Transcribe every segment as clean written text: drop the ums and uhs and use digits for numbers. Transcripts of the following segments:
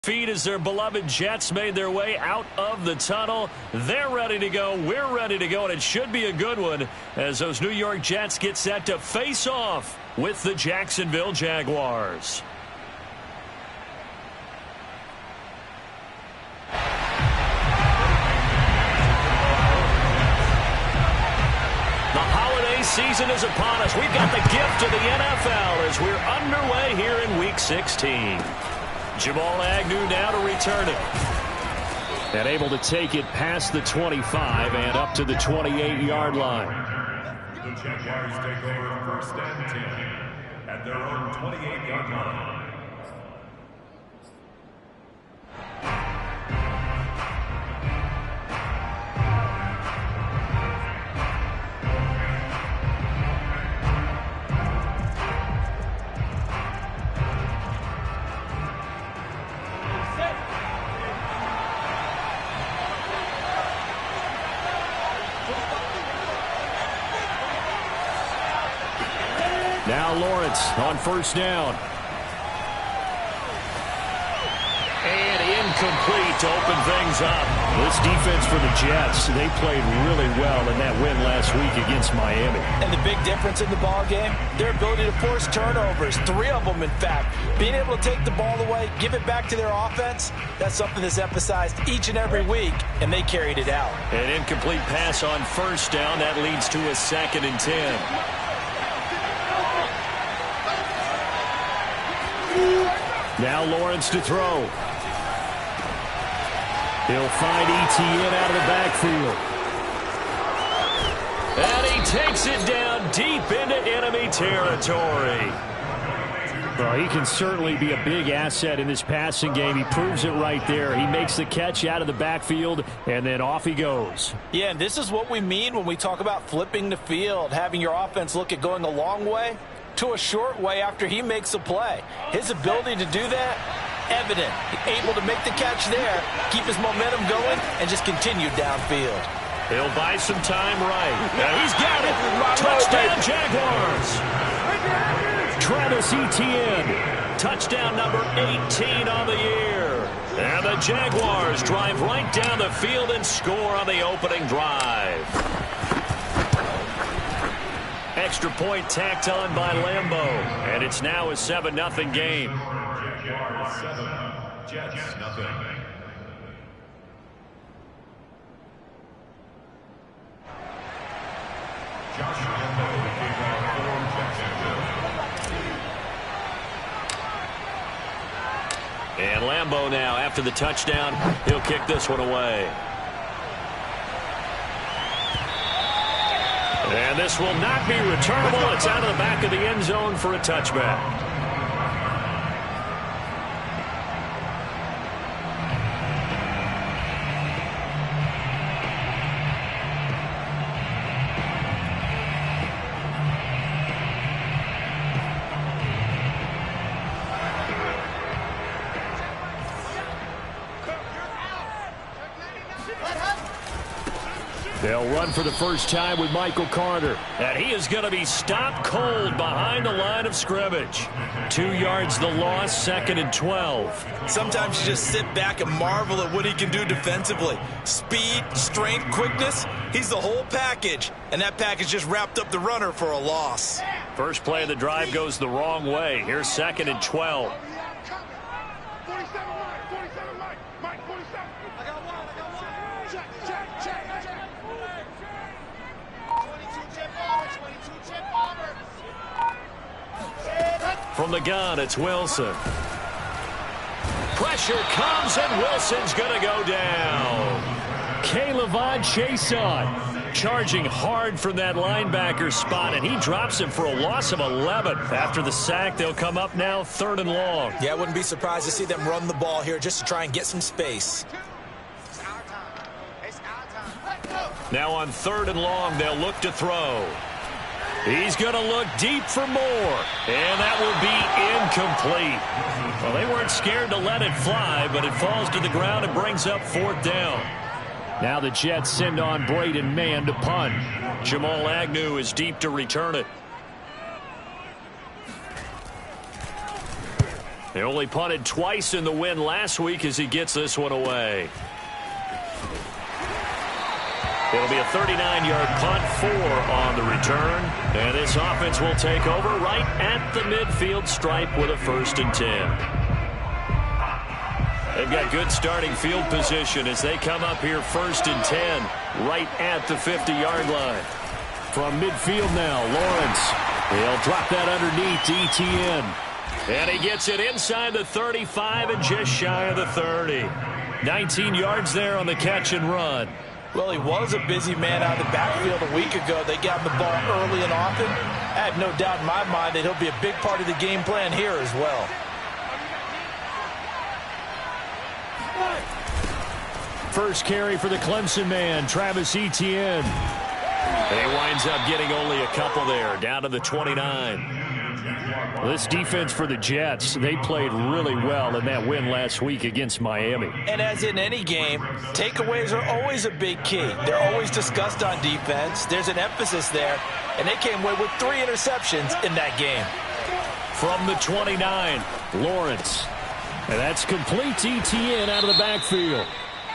Feet as their beloved Jets made their way out of the tunnel. They're ready to go. We're ready to go, and it should be a good one as those New York Jets get set to face off with the Jacksonville Jaguars. The holiday season is upon us. We've got the gift of the NFL as we're underway here in Week 16. Jamal Agnew now to return it. And able to take it past the 25 and up to the 28-yard line. The Jaguars take over first and 10 at their own 28-yard line. Now Lawrence on first down. And incomplete to open things up. This defense for the Jets, they played really well in that win last week against Miami. And the big difference in the ball game, their ability to force turnovers, 3 of them in fact. Being able to take the ball away, give it back to their offense, that's something that's emphasized each and every week, and they carried it out. An incomplete pass on first down, that leads to a 2nd and 10. Now Lawrence to throw. He'll find Etienne out of the backfield. And he takes it down deep into enemy territory. Well, he can certainly be a big asset in this passing game. He proves it right there. He makes the catch out of the backfield, and then off he goes. Yeah, and this is what we mean when we talk about flipping the field, having your offense look at going a long way to a short way after he makes a play. His ability to do that, evident. Able to make the catch there, keep his momentum going, and just continue downfield. He'll buy some time right. Now he's got it. Touchdown, Jaguars. Travis Etienne. Touchdown number 18 on the year. And the Jaguars drive right down the field and score on the opening drive. Extra point tacked on by Lambeau. And it's now a 7-0 game. Jaguars 7, Jets nothing. Josh Lambeau came out for Jacksonville. And Lambeau now, after the touchdown, he'll kick this one away. And this will not be returnable. It's out of the back of the end zone for a touchback. They'll run for the first time with Michael Carter. And he is going to be stopped cold behind the line of scrimmage. 2 yards the loss, 2nd and 12. Sometimes you just sit back and marvel at what he can do defensively. Speed, strength, quickness, he's the whole package. And that package just wrapped up the runner for a loss. First play of the drive goes the wrong way. Here's 2nd and 12. From the gun, it's Wilson. Pressure comes, and Wilson's going to go down. K'Lavon Chaisson charging hard from that linebacker spot, and he drops him for a loss of 11. After the sack, they'll come up now 3rd and long. Yeah, I wouldn't be surprised to see them run the ball here just to try and get some space. Now on 3rd and long, they'll look to throw. He's going to look deep for more, and that will be incomplete. Well, they weren't scared to let it fly, but it falls to the ground and brings up 4th down. Now the Jets send on Braden Mann to punt. Jamal Agnew is deep to return it. They only punted twice in the win last week as he gets this one away. It'll be a 39-yard punt, 4 on the return. And this offense will take over right at the midfield stripe with a 1st and 10. They've got good starting field position as they come up here 1st and 10 right at the 50-yard line. From midfield now, Lawrence. He'll drop that underneath to Etienne. And he gets it inside the 35 and just shy of the 30. 19 yards there on the catch and run. Well, he was a busy man out of the backfield a week ago. They got him the ball early and often. I have no doubt in my mind that he'll be a big part of the game plan here as well. First carry for the Clemson man, Travis Etienne. And he winds up getting only a couple there, down to the 29. This defense for the Jets, they played really well in that win last week against Miami. And as in any game, takeaways are always a big key. They're always discussed on defense. There's an emphasis there, and they came away with 3 interceptions in that game. From the 29, Lawrence. And that's complete to Etienne out of the backfield.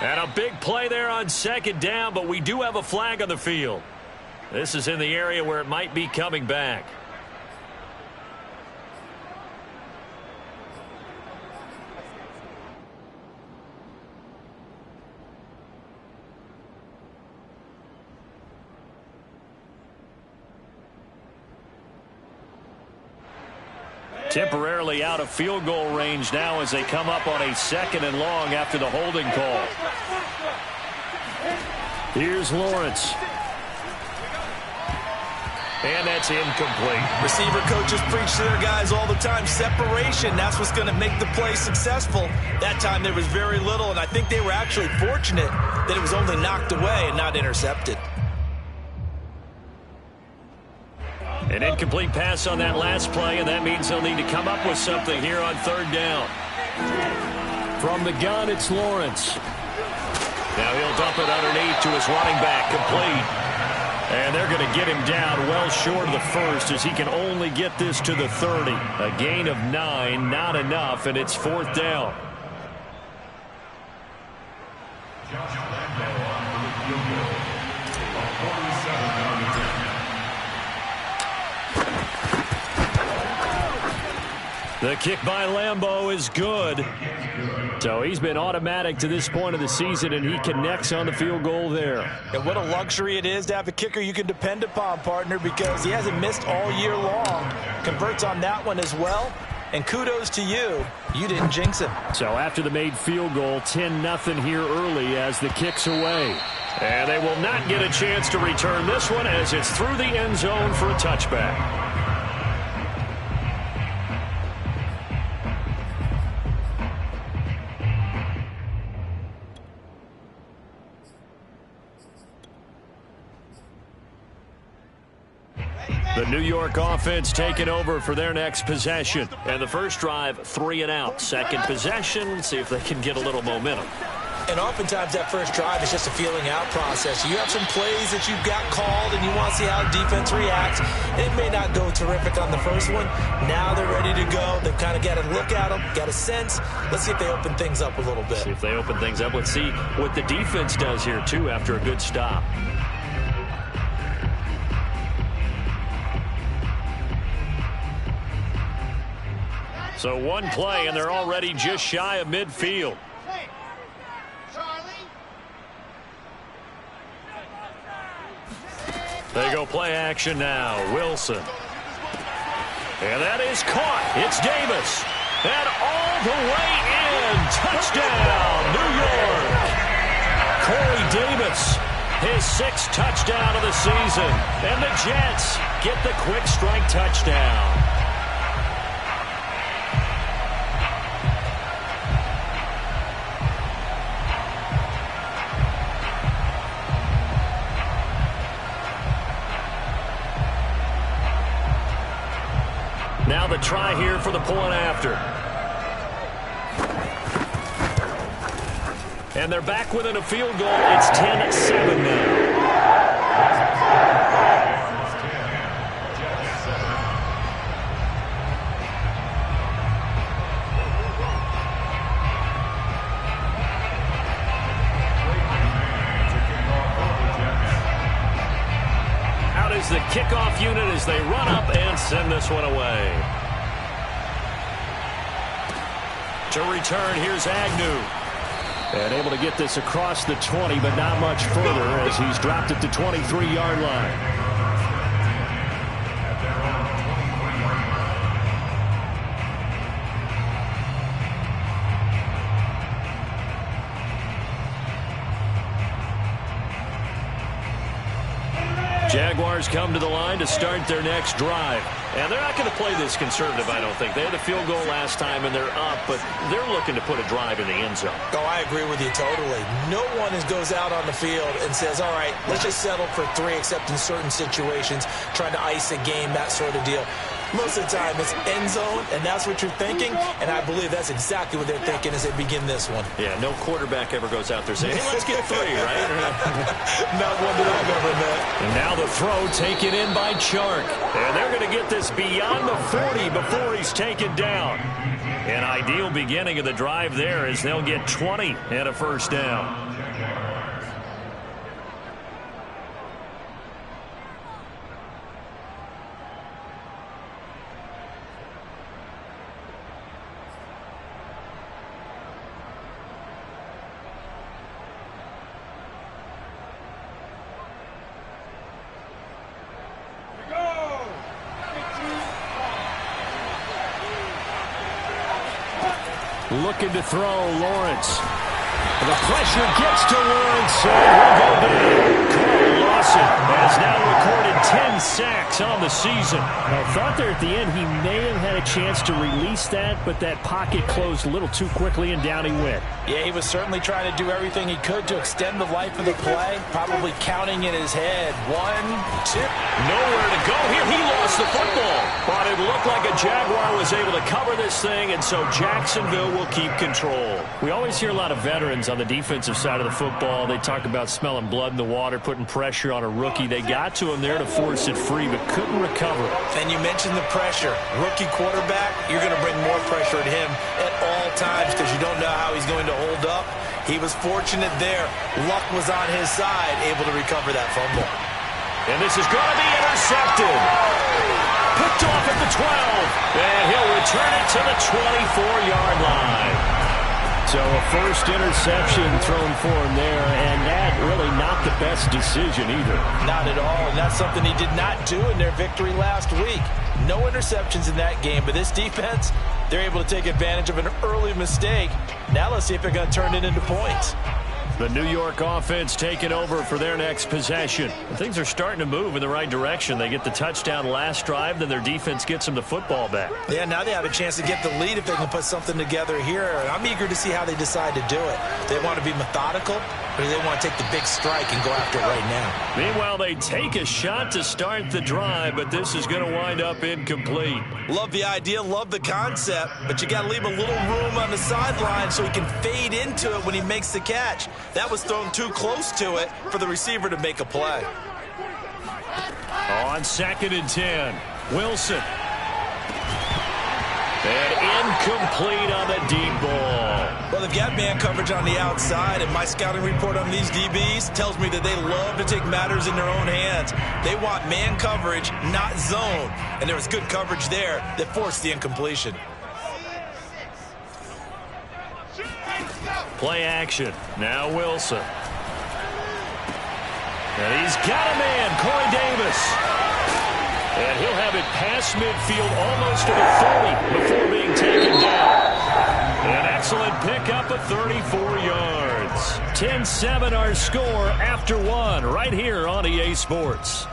And a big play there on 2nd down, but we do have a flag on the field. This is in the area where it might be coming back. Temporarily out of field goal range now as they come up on a 2nd and long after the holding call. Here's Lawrence. And that's incomplete. Receiver coaches preach to their guys all the time. Separation, that's what's going to make the play successful. That time there was very little, and I think they were actually fortunate that it was only knocked away and not intercepted. An incomplete pass on that last play, and that means they'll need to come up with something here on 3rd down. From the gun, it's Lawrence. Now he'll dump it underneath to his running back, complete. And they're going to get him down well short of the 1st as he can only get this to the 30. A gain of 9, not enough, and it's 4th down. The kick by Lambeau is good. So he's been automatic to this point of the season, and he connects on the field goal there. And what a luxury it is to have a kicker you can depend upon, partner, because he hasn't missed all year long. Converts on that one as well. And kudos to you. You didn't jinx him. So after the made field goal, 10-0 here early as the kick's away. And they will not get a chance to return this one as it's through the end zone for a touchback. The New York offense taking over for their next possession. And the first drive, 3 and out. Second possession, see if they can get a little momentum. And oftentimes that first drive is just a feeling out process. You have some plays that you've got called and you want to see how the defense reacts. It may not go terrific on the first one. Now they're ready to go. They've kind of got a look at them, got a sense. Let's see if they open things up a little bit. See if they open things up. Let's see what the defense does here, too, after a good stop. So one play, and they're already just shy of midfield. They go play action now. Wilson. And that is caught. It's Davis. And all the way in. Touchdown, New York. Corey Davis, his 6th touchdown of the season. And the Jets get the quick strike touchdown. Now the try here for the point after. And they're back within a field goal. It's 10-7 now. kickoff unit as they run up and send this one away. To return, here's Agnew. And able to get this across the 20, but not much further as he's dropped at the 23-yard line. Jaguars come to the line to start their next drive. And they're not going to play this conservative, I don't think. They had a field goal last time, and they're up, but they're looking to put a drive in the end zone. Oh, I agree with you totally. No one goes out on the field and says, all right, let's just settle for 3, except in certain situations, trying to ice a game, that sort of deal. Most of the time, it's end zone, and that's what you're thinking, and I believe that's exactly what they're thinking as they begin this one. Yeah, no quarterback ever goes out there saying, hey, let's get 3, right? Not one that I've ever met. And now the throw taken in by Chark. And they're going to get this beyond the 40 before he's taken down. An ideal beginning of the drive there as they'll get 20 and a first down. Looking to throw, Lawrence. The pressure gets to Lawrence, and he'll go down. Carl Lawson has now recorded 10 sacks on the season. I thought there at the end he may have had a chance to release that, but that pocket closed a little too quickly, and down he went. Yeah, he was certainly trying to do everything he could to extend the life of the play, probably counting in his head. 1, 2. Nowhere to go here. He lost the football. But it looked like a Jaguar was able to cover this thing, and so Jacksonville will keep control. We always hear a lot of veterans on the defensive side of the football. They talk about smelling blood in the water, putting pressure on a rookie. They got to him there to force it free, but couldn't recover. And you mentioned the pressure. Rookie quarterback, you're going to bring more pressure at him at all times because you don't know how he's going to hold up. He was fortunate there. Luck was on his side, able to recover that fumble. And this is going to be intercepted. Picked off at the 12. And he'll return it to the 24-yard line. So a first interception thrown for him there, and that really not the best decision either. Not at all, and that's something he did not do in their victory last week. No interceptions in that game, but this defense, they're able to take advantage of an early mistake. Now let's see if they're going to turn it into points. The New York offense taking over for their next possession. And things are starting to move in the right direction. They get the touchdown last drive, then their defense gets them the football back. Yeah, now they have a chance to get the lead if they can put something together here. I'm eager to see how they decide to do it. They want to be methodical, or do they want to take the big strike and go after it right now? Meanwhile, they take a shot to start the drive, but this is going to wind up incomplete. Love the idea, love the concept, but you got to leave a little room on the sideline so he can fade into it when he makes the catch. That was thrown too close to it for the receiver to make a play. On 2nd and 10, Wilson. And incomplete on the deep ball. Well, they've got man coverage on the outside, and my scouting report on these DBs tells me that they love to take matters in their own hands. They want man coverage, not zone. And there was good coverage there that forced the incompletion. Play action. Now Wilson. And he's got a man, Corey Davis. And he'll have it past midfield almost to the 30 before being taken down. An excellent pickup of 34 yards. 10-7 our score after 1 right here on EA Sports.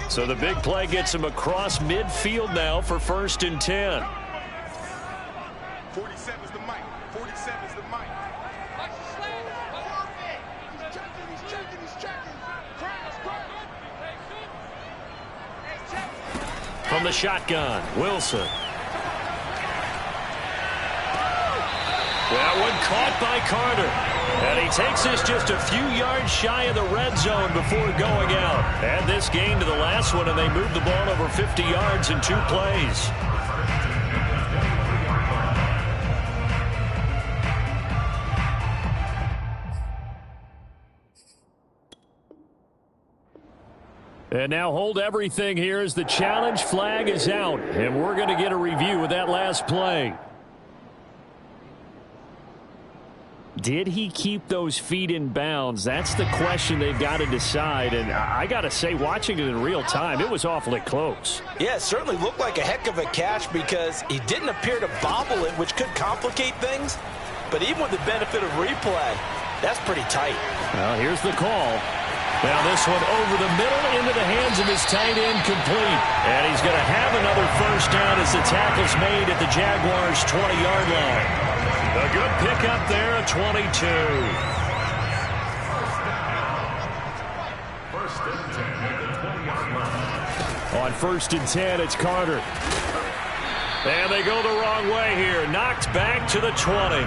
So the big play gets him across midfield now for 1st and 10. 47 is the mic. 47 is the mic. From the shotgun, Wilson. That one caught by Carter. And he takes this just a few yards shy of the red zone before going out. Add this gain to the last one, and they moved the ball over 50 yards in 2 plays. And now hold everything here as the challenge flag is out. And we're going to get a review of that last play. Did he keep those feet in bounds? That's the question they've got to decide. And I got to say, watching it in real time, it was awfully close. Yeah, it certainly looked like a heck of a catch because he didn't appear to bobble it, which could complicate things. But even with the benefit of replay, that's pretty tight. Well, here's the call. Now this one over the middle into the hands of his tight end, complete. And he's going to have another first down as the tackle's made at the Jaguars' 20-yard line. A good pickup there at 22. First and 10 at the 20-yard line. On first and 10, it's Carter. And they go the wrong way here. Knocked back to the 20.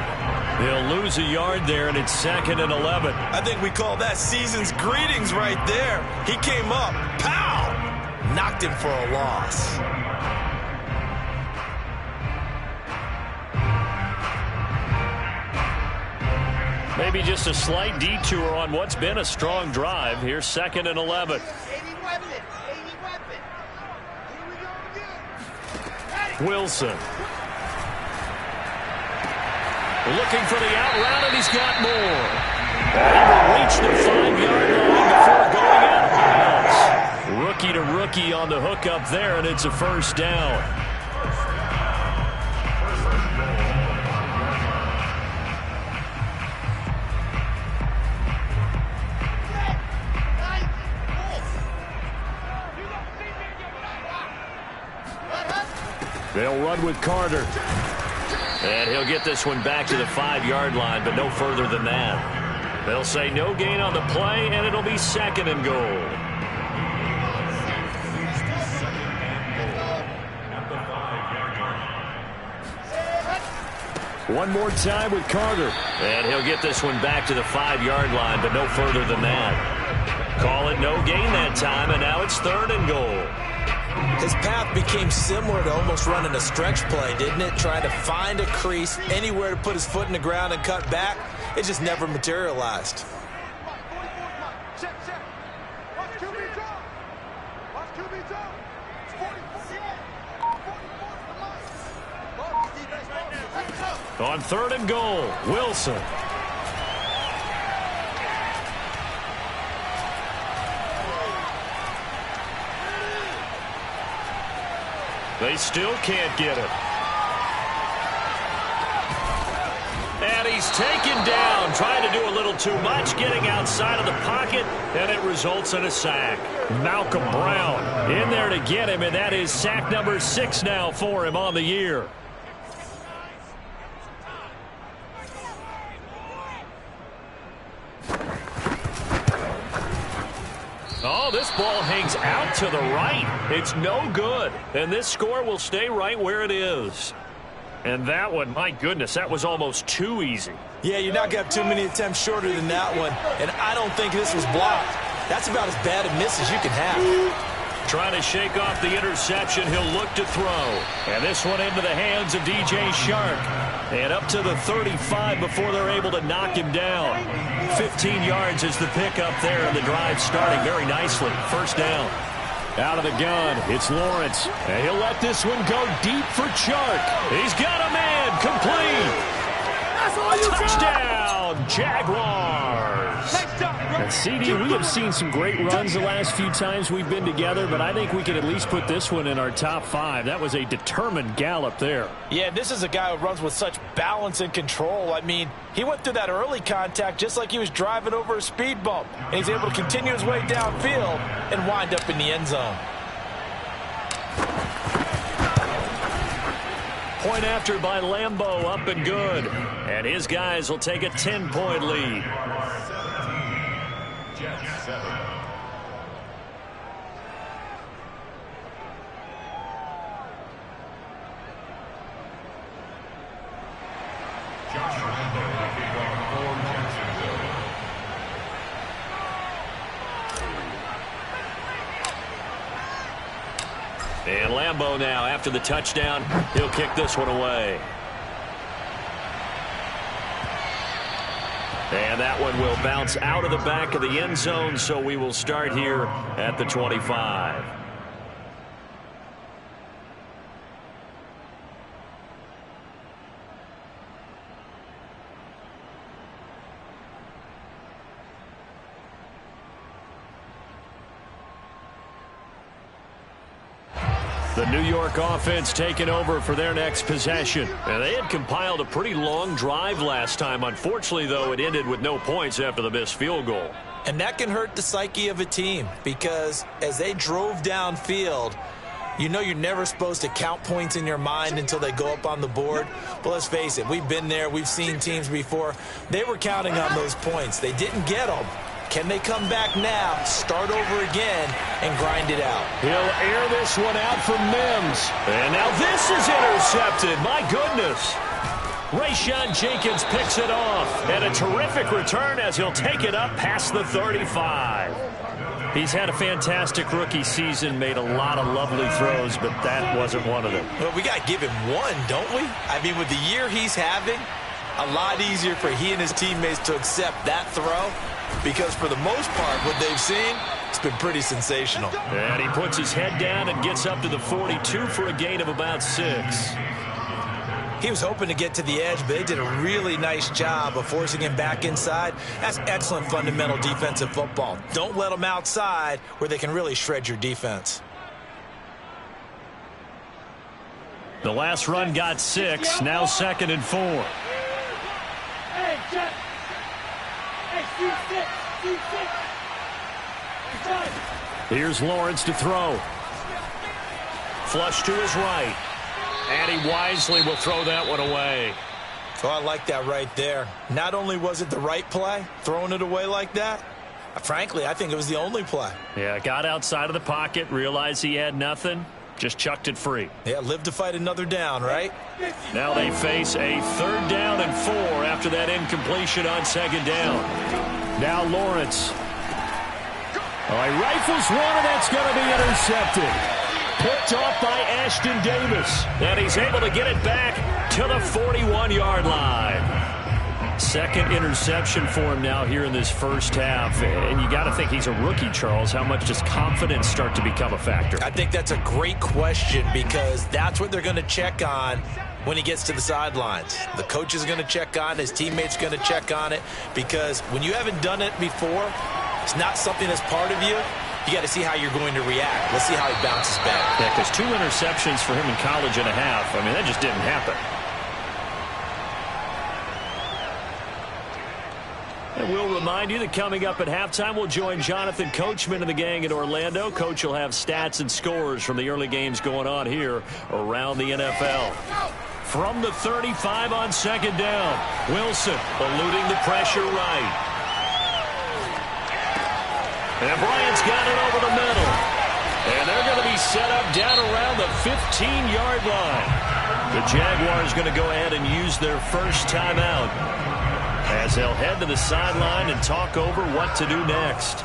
They'll lose a yard there, and it's second and 11. I think we call that season's greetings right there. He came up, pow! Knocked him for a loss. Maybe just a slight detour on what's been a strong drive. Here's second and 11. Wilson. Looking for the out route, and he's got more. He will reach the 5-yard line before going out of bounds. Rookie to rookie on the hook up there, and it's a first down. They'll run with Carter. And he'll get this one back to the 5-yard line, but no further than that. They'll say no gain on the play, and it'll be second and goal. One more time with Carter. And he'll get this one back to the 5-yard line, but no further than that. Call it no gain that time, and now it's third and goal. His path became similar to almost running a stretch play, didn't it? Trying to find a crease, anywhere to put his foot in the ground and cut back. It just never materialized. On third and goal, Wilson. They still can't get it. And he's taken down, trying to do a little too much, getting outside of the pocket, and it results in a sack. Malcolm Brown in there to get him, and that is sack number 6 now for him on the year. Oh, this ball hangs out to the right. It's no good. And this score will stay right where it is. And that one, my goodness, that was almost too easy. Yeah, you're not going to have too many attempts shorter than that one. And I don't think this was blocked. That's about as bad a miss as you can have. Trying to shake off the interception, he'll look to throw. And this one into the hands of DJ Chark. And up to the 35 before they're able to knock him down. 15 yards is the pickup there, and the drive starting very nicely. First down. Out of the gun, it's Lawrence. And he'll let this one go deep for Chark. He's got a man, complete. Touchdown, Jaguars. And CD, we have seen some great runs the last few times we've been together, but I think we can at least put this one in our top 5. That was a determined gallop there. Yeah, this is a guy who runs with such balance and control. I mean, he went through that early contact just like he was driving over a speed bump. And he's able to continue his way downfield and wind up in the end zone. Point after by Lambeau, up and good. And his guys will take a 10-point lead. Jets 7. Josh Lambeau to kick off for Jacksonville. And Lambeau now, after the touchdown, he'll kick this one away. And that one will bounce out of the back of the end zone, so we will start here at the 25. The New York offense taking over for their next possession. And they had compiled a pretty long drive last time. Unfortunately, though, it ended with no points after the missed field goal. And that can hurt the psyche of a team because as they drove downfield, you know you're never supposed to count points in your mind until they go up on the board. But let's face it, we've been there. We've seen teams before. They were counting on those points. They didn't get them. Can they come back now, start over again, and grind it out? He'll air this one out for Mims. And now this is intercepted. My goodness. Rayshawn Jenkins picks it off. And a terrific return as he'll take it up past the 35. He's had a fantastic rookie season, made a lot of lovely throws, but that wasn't one of them. Well, we got to give him one, don't we? I mean, with the year he's having, a lot easier for he and his teammates to accept that throw. Because for the most part, what they've seen, it's been pretty sensational. And he puts his head down and gets up to the 42 for a gain of about 6. He was hoping to get to the edge, but they did a really nice job of forcing him back inside. That's excellent fundamental defensive football. Don't let them outside where they can really shred your defense. The last run got 6, now 2nd and 4. Hey, Jeff. Here's Lawrence to throw. Flush to his right. And he wisely will throw that one away. So I like that right there. Not only was it the right play, throwing it away like that, frankly, I think it was the only play. Yeah, got outside of the pocket, realized he had nothing, just chucked it free. Yeah, live to fight another down, right? Now they face a 3rd down and 4 after that incompletion on 2nd down. Now Lawrence. Oh, he rifles one, and that's going to be intercepted. Picked off by Ashton Davis. And he's able to get it back to the 41-yard line. 2nd interception for him now here in this first half. And you got to think he's a rookie, Charles. How much does confidence start to become a factor? I think that's a great question because that's what they're going to check on when he gets to the sidelines. The coach is going to check on it. His teammates going to check on it because when you haven't done it before, it's not something that's part of you. You got to see how you're going to react. Let's see how he bounces back. Yeah, because 2 interceptions for him in college and a half. I mean, that just didn't happen. And we'll remind you that coming up at halftime, we'll join Jonathan Coachman and the gang in Orlando. Coach will have stats and scores from the early games going on here around the NFL. From the 35 on 2nd down, Wilson eluding the pressure right. And Bryant's got it over the middle. And they're going to be set up down around the 15-yard line. The Jaguars going to go ahead and use their first timeout as they'll head to the sideline and talk over what to do next.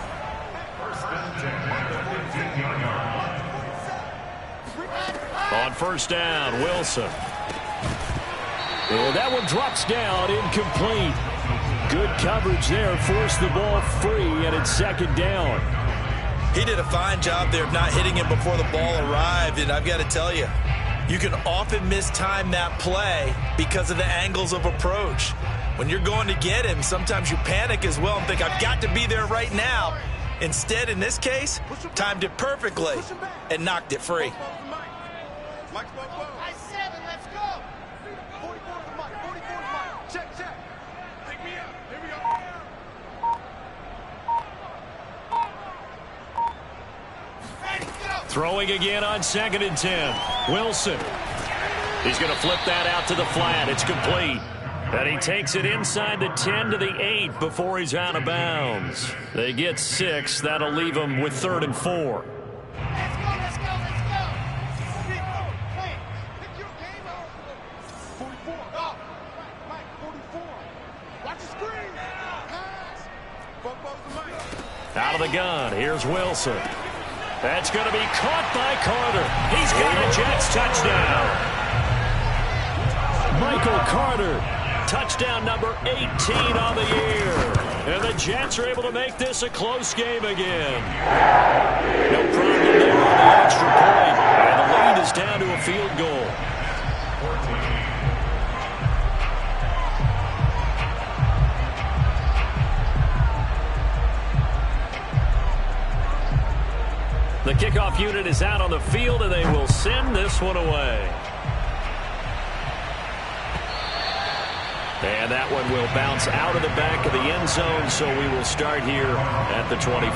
On 1st down, Wilson. And that one drops down, incomplete. Good coverage there, forced the ball free, and it's 2nd down. He did a fine job there of not hitting him before the ball arrived, and I've got to tell you, you can often mistime that play because of the angles of approach. When you're going to get him, sometimes you panic as well and think, I've got to be there right now. Instead, in this case, timed it perfectly and knocked it free. I 7, let's go. 44 to Mike, 44 to Mike. Check. Pick me up. Here we go. Throwing again on 2nd and 10. Wilson. He's going to flip that out to the flat. It's complete. And he takes it inside the 10 to the 8 before he's out of bounds. They get 6. That'll leave them with 3rd and 4. Let's go. Hey, pick your game out. 44. Oh, Mike, 44. Watch the screen. Pass. Football's the Mike. Out of the gun. Here's Wilson. That's going to be caught by Carter. He's got a Jets touchdown. Michael Carter Touchdown number 18 on the year. And the Jets are able to make this a close game again. No problem there on the extra point. And the lead is down to a field goal. The kickoff unit is out on the field, and they will send this one away. And that one will bounce out of the back of the end zone, so we will start here at the 25.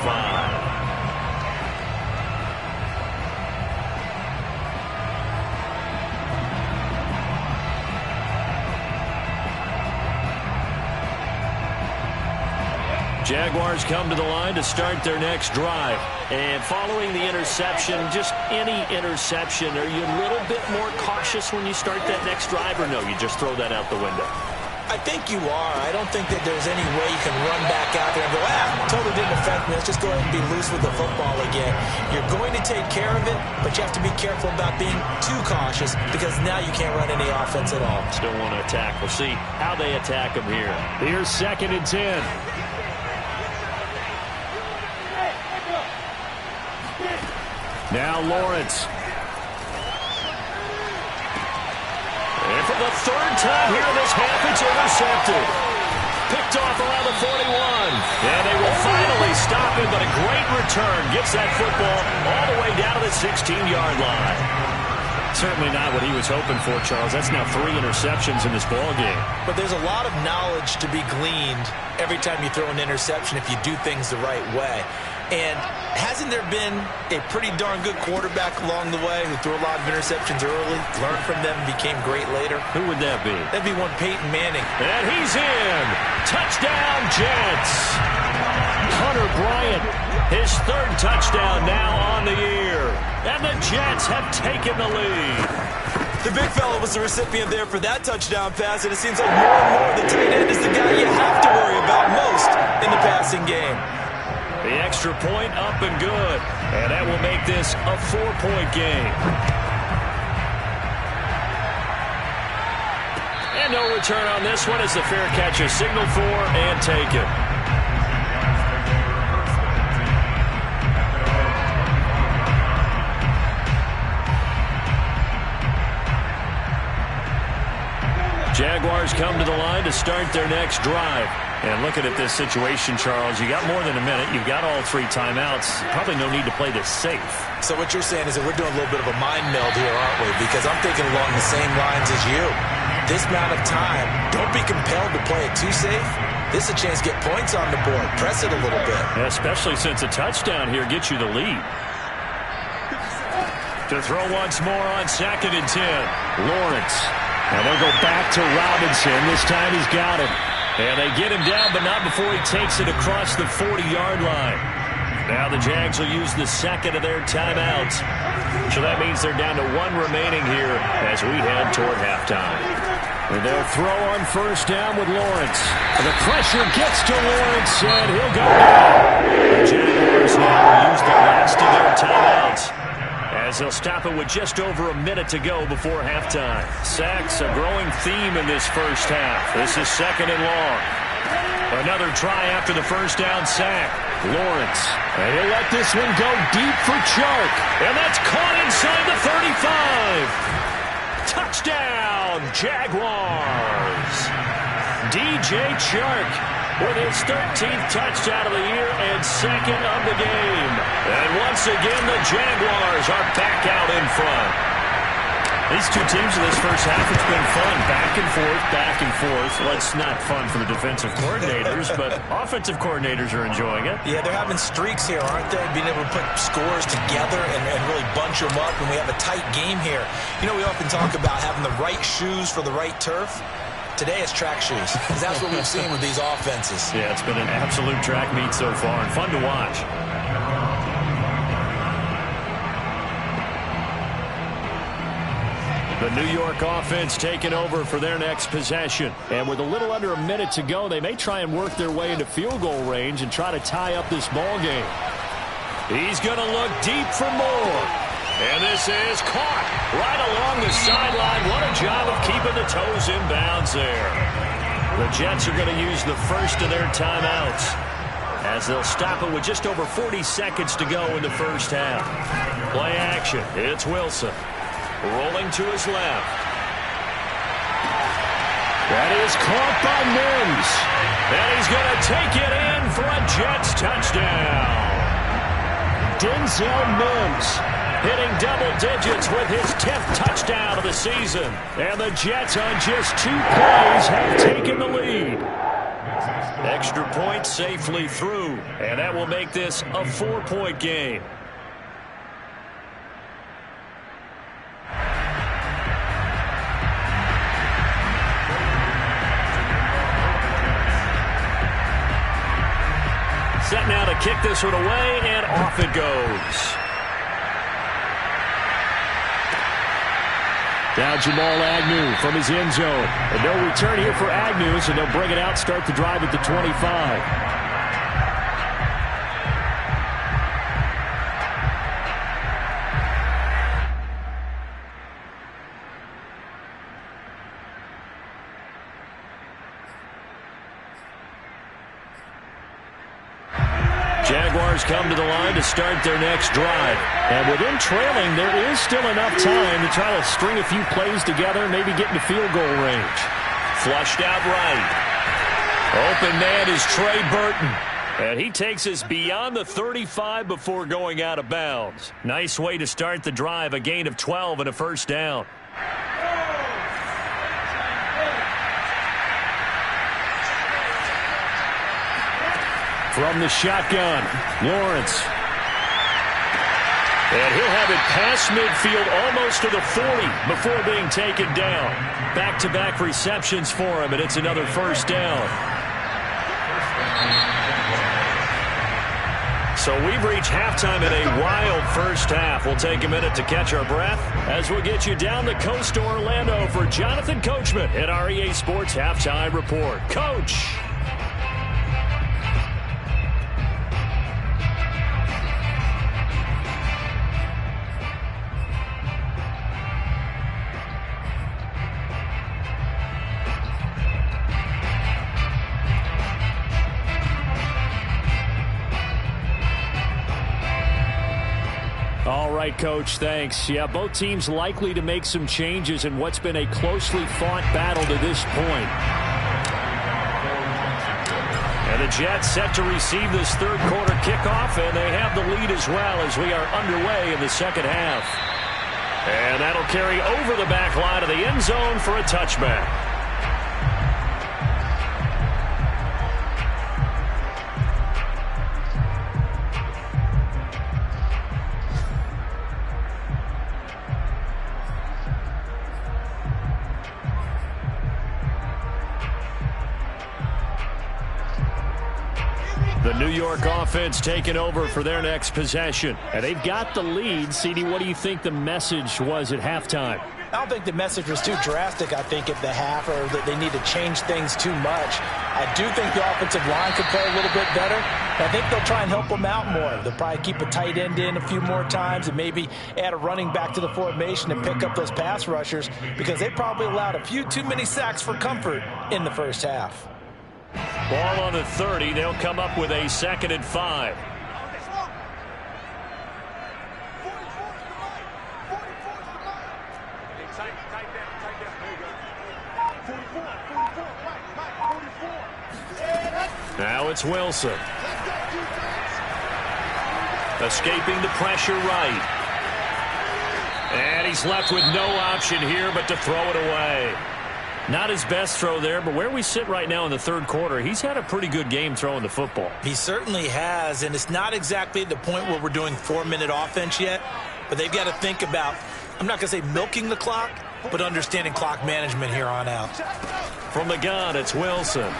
Jaguars come to the line to start their next drive. And following the interception, just any interception, are you a little bit more cautious when you start that next drive, or no, you just throw that out the window? I think you are. I don't think that there's any way you can run back out there and go, totally didn't affect me. Let's just go ahead and be loose with the football again. You're going to take care of it, but you have to be careful about being too cautious because now you can't run any offense at all. Still want to attack. We'll see how they attack them here. Here's 2nd and 10. Now Lawrence. And for the 3rd time here in this half, it's intercepted. Picked off around the 41. And they will finally stop him, but a great return. Gets that football all the way down to the 16-yard line. Certainly not what he was hoping for, Charles. That's now 3 interceptions in this ballgame. But there's a lot of knowledge to be gleaned every time you throw an interception if you do things the right way. And hasn't there been a pretty darn good quarterback along the way who threw a lot of interceptions early, learned from them, and became great later? Who would that be? That'd be one Peyton Manning. And he's in. Touchdown, Jets. Hunter Bryant, his 3rd touchdown now on the year. And the Jets have taken the lead. The big fella was the recipient there for that touchdown pass, and it seems like more and more the tight end is the guy you have to worry about most in the passing game. The extra point up and good. And that will make this a 4-point game. And no return on this one as the fair catch is signaled for and taken. Jaguars come to the line to start their next drive. And looking at this situation, Charles, you got more than a minute. You've got all 3 timeouts. Probably no need to play this safe. So what you're saying is that we're doing a little bit of a mind meld here, aren't we? Because I'm thinking along the same lines as you. This amount of time, don't be compelled to play it too safe. This is a chance to get points on the board. Press it a little bit. Yeah, especially since a touchdown here gets you the lead. To throw once more on 2nd and 10. Lawrence. And they'll go back to Robinson. This time he's got him. And they get him down, but not before he takes it across the 40-yard line. Now the Jags will use the 2nd of their timeouts. So that means they're down to 1 remaining here as we head toward halftime. And they'll throw on 1st down with Lawrence. And the pressure gets to Lawrence, and he'll go down. The Jaguars now use the last of their timeouts, as they'll stop it with just over a minute to go before halftime. Sacks, a growing theme in this first half. This is 2nd and long. Another try after the 1st down sack. Lawrence. And he'll let this one go deep for Chark. And that's caught inside the 35. Touchdown, Jaguars. DJ Chark with his 13th touchdown of the year and 2nd of the game. And once again, the Jaguars are back out in front. These 2 teams in this first half, it's been fun. Back and forth, back and forth. Well, it's not fun for the defensive coordinators, but offensive coordinators are enjoying it. Yeah, they're having streaks here, aren't they? Being able to put scores together and really bunch them up, and we have a tight game here. You know, we often talk about having the right shoes for the right turf. Today it's track shoes, because that's what we've seen with these offenses. Yeah, it's been an absolute track meet so far, and fun to watch. The New York offense taking over for their next possession. And with a little under a minute to go, they may try and work their way into field goal range and try to tie up this ball game. He's going to look deep for more. And this is caught right along the sideline. What a job of keeping the toes in bounds there. The Jets are going to use the first of their timeouts as they'll stop it with just over 40 seconds to go in the first half. Play action. It's Wilson. Rolling to his left. That is caught by Mims. And he's going to take it in for a Jets touchdown. Denzel Mims hitting double digits with his 10th touchdown of the season. And the Jets on just 2 plays have taken the lead. Extra point safely through. And that will make this a 4-point game. Set now to kick this one away, and off it goes. Now Jamal Agnew from his end zone. And no return here for Agnew, so they'll bring it out, start the drive at the 25. Jaguars come to the line to start their next drive. And with them trailing, there is still enough time to try to string a few plays together, maybe get into field goal range. Flushed out right. Open man is Trey Burton. And he takes us beyond the 35 before going out of bounds. Nice way to start the drive, a gain of 12 and a first down. From the shotgun, Lawrence. And he'll have it past midfield almost to the 40 before being taken down. Back-to-back receptions for him, and it's another first down. So we've reached halftime in a wild first half. We'll take a minute to catch our breath as we'll get you down the coast to Orlando for Jonathan Coachman at our EA Sports Halftime Report. Coach! All right, Coach, thanks. Yeah, both teams likely to make some changes in what's been a closely fought battle to this point. And the Jets set to receive this third quarter kickoff, and they have the lead as well as we are underway in the second half. And that'll carry over the back line of the end zone for a touchback. The New York offense taking over for their next possession. And they've got the lead. CD, what do you think the message was at halftime? I don't think the message was too drastic, I think, at the half, or that they need to change things too much. I do think the offensive line could play a little bit better. I think they'll try and help them out more. They'll probably keep a tight end in a few more times and maybe add a running back to the formation and pick up those pass rushers, because they probably allowed a few too many sacks for comfort in the first half. Ball on the 30. They'll come up with a 2nd and 5. Now it's Wilson. Escaping the pressure right. And he's left with no option here but to throw it away. Not his best throw there, but where we sit right now in the third quarter, he's had a pretty good game throwing the football. He certainly has, and it's not exactly the point where we're doing 4-minute offense yet, but they've got to think about, I'm not going to say milking the clock, but understanding clock management here on out. From the gun, it's Wilson.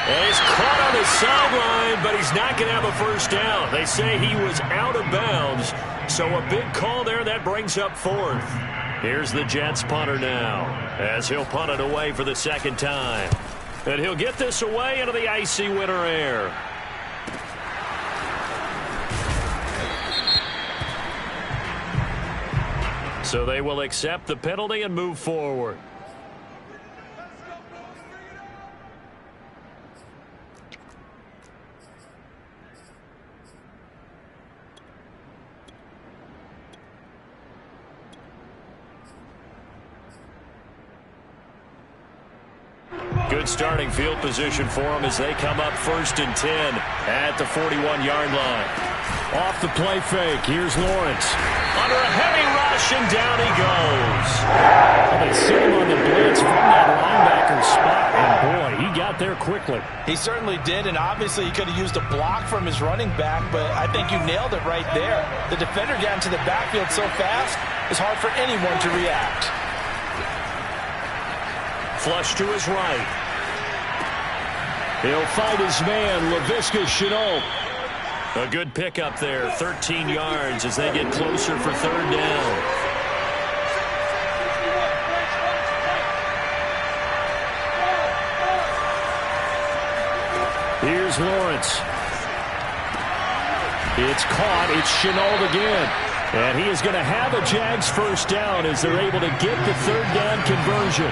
And he's caught on the sideline, but he's not going to have a first down. They say he was out of bounds, so a big call there that brings up 4th. Here's the Jets punter now, as he'll punt it away for the second time. And he'll get this away into the icy winter air. So they will accept the penalty and move forward. Good starting field position for them as they come up 1st and 10 at the 41-yard line. Off the play fake. Here's Lawrence. Under a heavy rush, and down he goes. Well, they see him on the blitz from that linebacker spot, and boy, he got there quickly. He certainly did, and obviously he could have used a block from his running back, but I think you nailed it right there. The defender got into the backfield so fast, it's hard for anyone to react. Flush to his right. He'll fight his man, Laviska Shenault. A good pickup there, 13 yards as they get closer for 3rd down. Here's Lawrence. It's caught. It's Shenault again. And he is going to have a Jags 1st down as they're able to get the 3rd down conversion.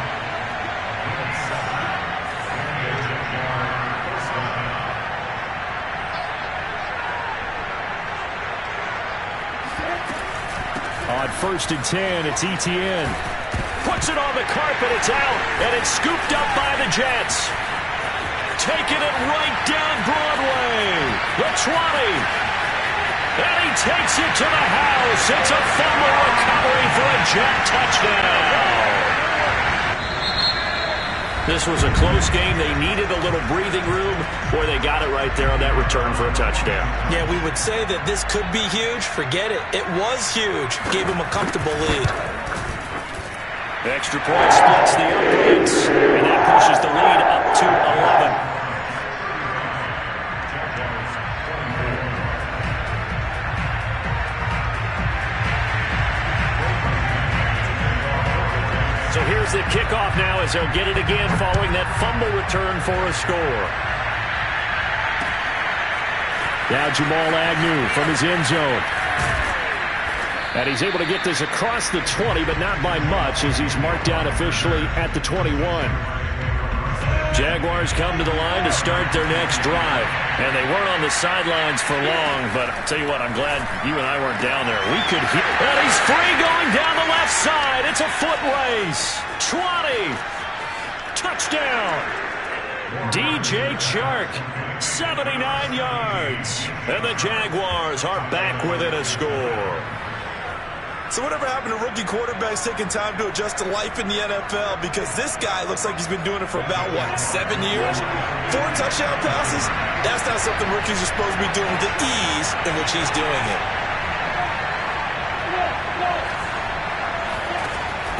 On 1st and 10, it's Etienne. Puts it on the carpet, it's out, and it's scooped up by the Jets. Taking it right down Broadway. The 20. And he takes it to the house. It's a fumble recovery for a Jet touchdown. This was a close game. They needed a little breathing room. Boy, they got it right there on that return for a touchdown. Yeah, we would say that this could be huge. Forget it. It was huge. Gave him a comfortable lead. The extra point splits the uprights, and that pushes the lead up to 11. So here's the kickoff now as they'll get it again following that fumble return for a score. Now Jamal Agnew from his end zone. And he's able to get this across the 20, but not by much as he's marked down officially at the 21. Jaguars come to the line to start their next drive. And they weren't on the sidelines for long, but I'll tell you what, I'm glad you and I weren't down there. We could hear. And he's free going down the left side. It's a foot race. 20. Touchdown. DJ Chark, 79 yards. And the Jaguars are back within a score. So whatever happened to rookie quarterbacks taking time to adjust to life in the NFL? Because this guy looks like he's been doing it for about, 7 years? 4 touchdown passes? That's not something rookies are supposed to be doing with the ease in which he's doing it.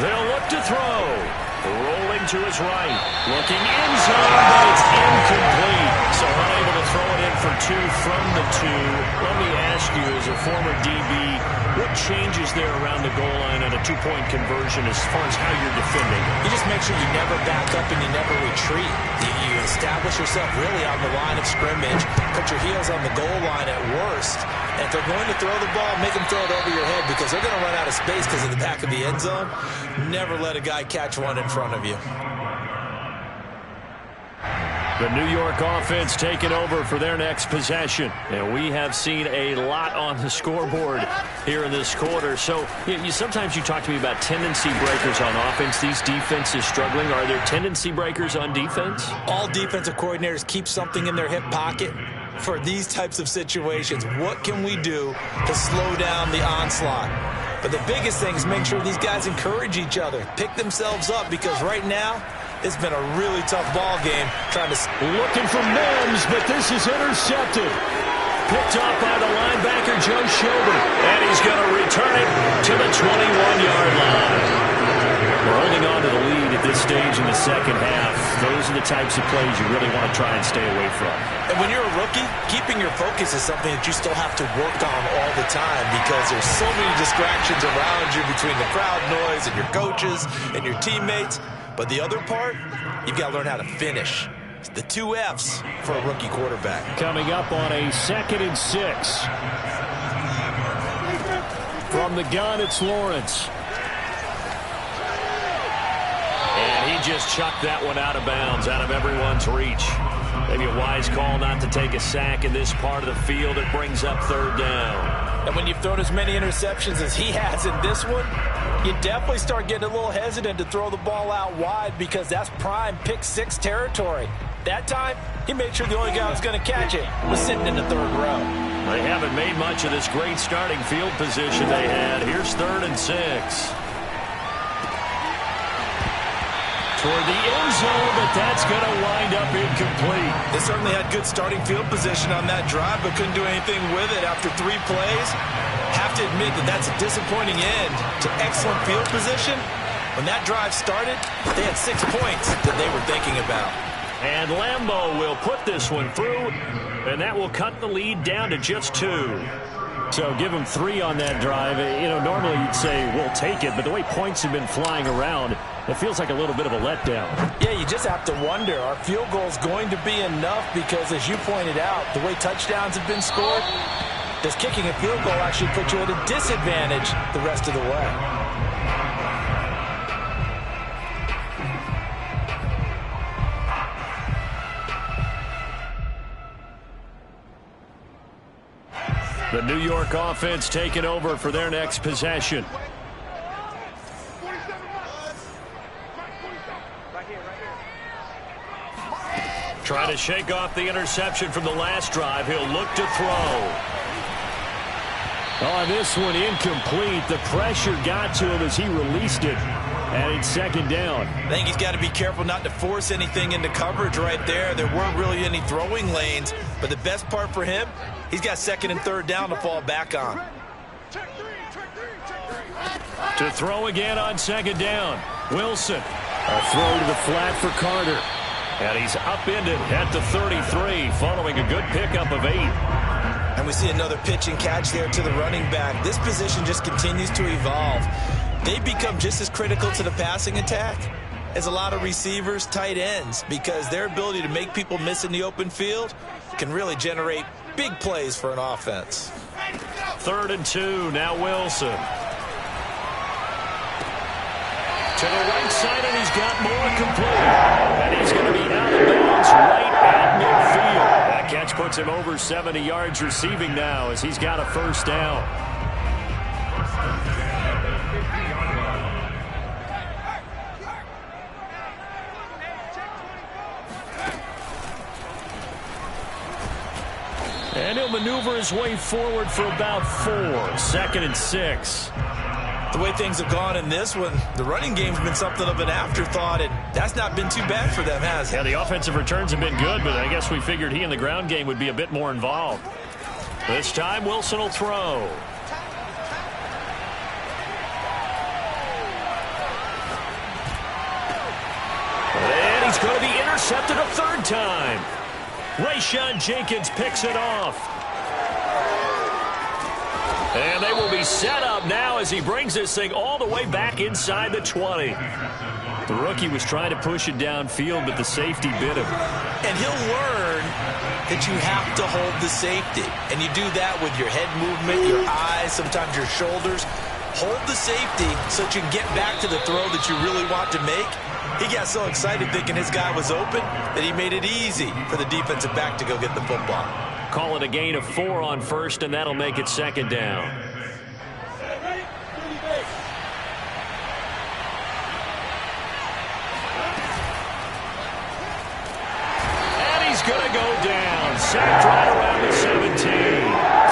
They'll look to throw. Rolling to his right. Looking in zone, but it's incomplete. So unable to throw it in for 2 from the 2. Let me ask you, as a former DB, what changes there around the goal line on a 2-point conversion as far as how you're defending? You just make sure you never back up and you never retreat. You establish yourself really on the line of scrimmage, put your heels on the goal line at worst. And if they're going to throw the ball, make them throw it over your head because they're going to run out of space because of the back of the end zone. Never let a guy catch one in front of you. The New York offense taking over for their next possession. And we have seen a lot on the scoreboard here in this quarter. So sometimes you talk to me about tendency breakers on offense. These defenses struggling. Are there tendency breakers on defense? All defensive coordinators keep something in their hip pocket for these types of situations. What can we do to slow down the onslaught? But the biggest thing is make sure these guys encourage each other, pick themselves up, because right now it's been a really tough ball game trying to... Looking for Mims, but this is intercepted. Picked off by the linebacker, Joe Schobert. And he's going to return it to the 21-yard line. We're holding on to the lead at this stage in the second half. Those are the types of plays you really want to try and stay away from. And when you're a rookie, keeping your focus is something that you still have to work on all the time because there's so many distractions around you between the crowd noise and your coaches and your teammates. But the other part, you've got to learn how to finish. It's the 2 F's for a rookie quarterback. Coming up on a 2nd and 6. From the gun, it's Lawrence. And he just chucked that one out of bounds, out of everyone's reach. Maybe a wise call not to take a sack in this part of the field. It brings up third down. And when you've thrown as many interceptions as he has in this one, you definitely start getting a little hesitant to throw the ball out wide because that's prime pick six territory. That time, he made sure the only guy who was going to catch it was sitting in the third row. They haven't made much of this great starting field position they had. Here's 3rd and 6. Toward the end zone, but that's going to wind up incomplete. They certainly had good starting field position on that drive, but couldn't do anything with it after 3 plays. Have to admit that that's a disappointing end to excellent field position. When that drive started, they had 6 points that they were thinking about. And Lambeau will put this one through, and that will cut the lead down to just 2. So give them 3 on that drive. You know, normally you'd say, we'll take it, but the way points have been flying around, it feels like a little bit of a letdown. Yeah, you just have to wonder, are field goals going to be enough? Because as you pointed out, the way touchdowns have been scored, does kicking a field goal actually put you at a disadvantage the rest of the way? The New York offense taking over for their next possession. Trying to shake off the interception from the last drive. He'll look to throw. Oh, this one incomplete. The pressure got to him as he released it. And it's 2nd down. I think he's got to be careful not to force anything into coverage right there. There weren't really any throwing lanes. But the best part for him, he's got 2nd and 3rd down to fall back on. To throw again on 2nd down. Wilson. A throw to the flat for Carter. And he's upended at the 33 following a good pickup of 8. And we see another pitch and catch there to the running back. This position just continues to evolve. They become just as critical to the passing attack as a lot of receivers, tight ends, because their ability to make people miss in the open field can really generate big plays for an offense. 3rd and 2, now Wilson. To the right side, and he's got more complete. And he's going to be out of bounds right at midfield. That catch puts him over 70 yards receiving now as he's got a 1st down. And he'll maneuver his way forward for about 4. 2nd and 6. The way things have gone in this one, the running game's been something of an afterthought, and that's not been too bad for them, has it? Yeah, the offensive returns have been good, but I guess we figured he in the ground game would be a bit more involved. This time, Wilson will throw. And he's going to be intercepted a 3rd time. Rayshawn Jenkins picks it off. And they will be set up now as he brings this thing all the way back inside the 20. The rookie was trying to push it downfield, but the safety bit him. And he'll learn that you have to hold the safety. And you do that with your head movement, your eyes, sometimes your shoulders. Hold the safety so that you can get back to the throw that you really want to make. He got so excited thinking his guy was open that he made it easy for the defensive back to go get the football. Call it a gain of 4 on 1st, and that'll make it 2nd down. And he's going to go down. Sacked right around the 17.